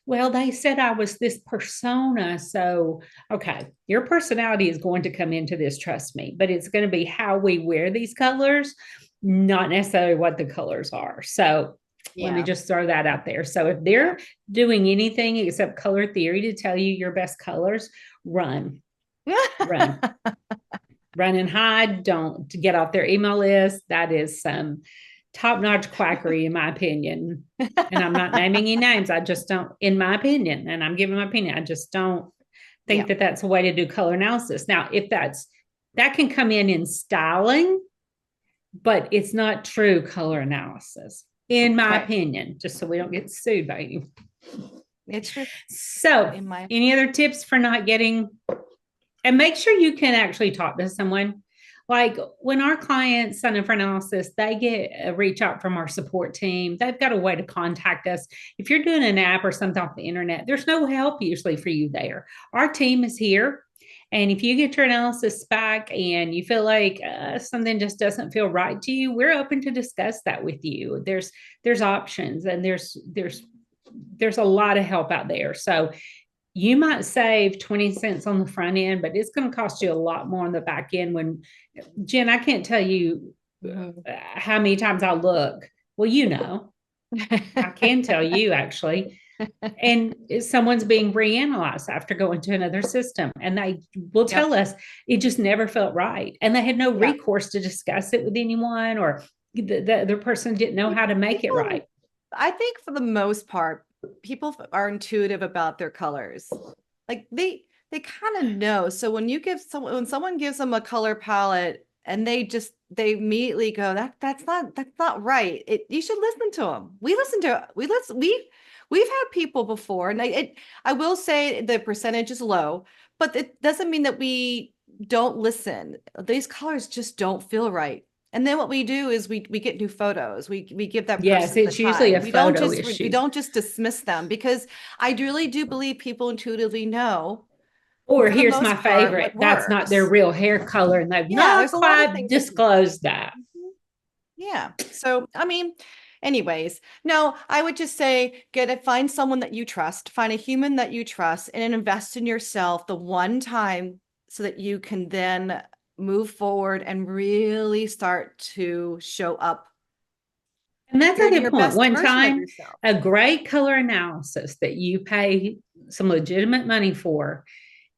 Well, they said I was this persona. So, okay, your personality is going to come into this, trust me, but it's going to be how we wear these colors, not necessarily what the colors are. So, let me yeah. just throw that out there. So, if Yeah. they're doing anything except color theory to tell you your best colors, run, run, run and hide. Don't get off their email list. That is some top notch quackery, in my opinion. And I'm not naming any names. I just don't, in my opinion, and I'm giving my opinion, I just don't think Yeah. that that's a way to do color analysis. Now, if that can come in styling, but it's not true color analysis, in my Right. opinion, just so we don't get sued by you. It's true. So, In my, any other tips for not getting, and make sure you can actually talk to someone. Like when our clients sign up for analysis, they get a reach out from our support team. They've got a way to contact us. If you're doing an app or something off the internet, there's no help usually for you there. Our team is here. And if you get your analysis back and you feel like something just doesn't feel right to you, we're open to discuss that with you. There's options and there's a lot of help out there. So you might save 20 cents on the front end, but it's going to cost you a lot more on the back end. When Jen, I can't tell you how many times I look. Well, you know, I can tell you actually. And someone's being reanalyzed after going to another system, and they will yep. tell us it just never felt right. And they had no Yeah. recourse to discuss it with anyone, or the other person didn't know how to make it People, right. I think for the most part, people are intuitive about their colors. Like they kind of know. So when someone gives them a color palette and they immediately go, that's not right. You should listen to them. We've had people before, and I will say the percentage is low, but it doesn't mean that we don't listen. These colors just don't feel right. And then what we do is we get new photos. We give that Yes, person the it's usually a time. photo We issue. don't just dismiss them because I really do believe people intuitively know, Or for the here's my most part, favorite, what that's not their works. real hair color, and they've Yeah, not there's a lot of quite things that can. disclosed that. Mhm. Yeah. So, I mean, anyways, no, I would just say find someone that you trust, find a human that you trust, and invest in yourself the one time so that you can then move forward and really start to show up And that's a good your point. best One version of time, yourself. a great color analysis that you pay some legitimate money for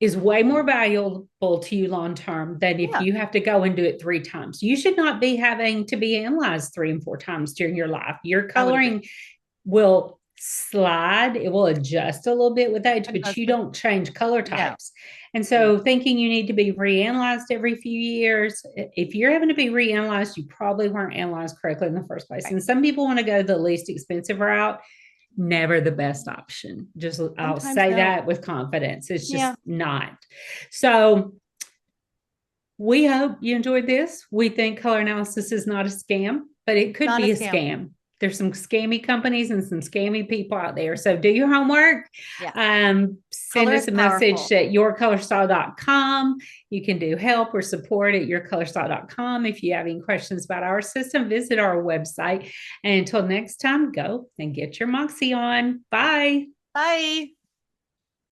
is way more valuable to you long term than if Yeah, you have to go and do it 3 times. You should not be having to be analyzed 3 and 4 times during your life. Your I would agree. coloring will slide, it will adjust a little bit with age, but you Adjustment. don't change color No. types. And so thinking you need to be reanalyzed every few years, if you're having to be reanalyzed, you probably weren't analyzed correctly in the first place. Right. And some people want to go the least expensive route. Never the best option. Just I'll Sometimes say no. that with confidence. It's just Yeah. not. So we hope you enjoyed this. We think color analysis is not a scam, but it could Not a be a scam. scam. There's some scammy companies and some scammy people out there. So do your homework. Yes. Send Color us is a message powerful. at yourcolorstyle.com. You can do help or support at yourcolorstyle.com. If you have any questions about our system, visit our website. And until next time, go and get your Moxie on. Bye. Bye.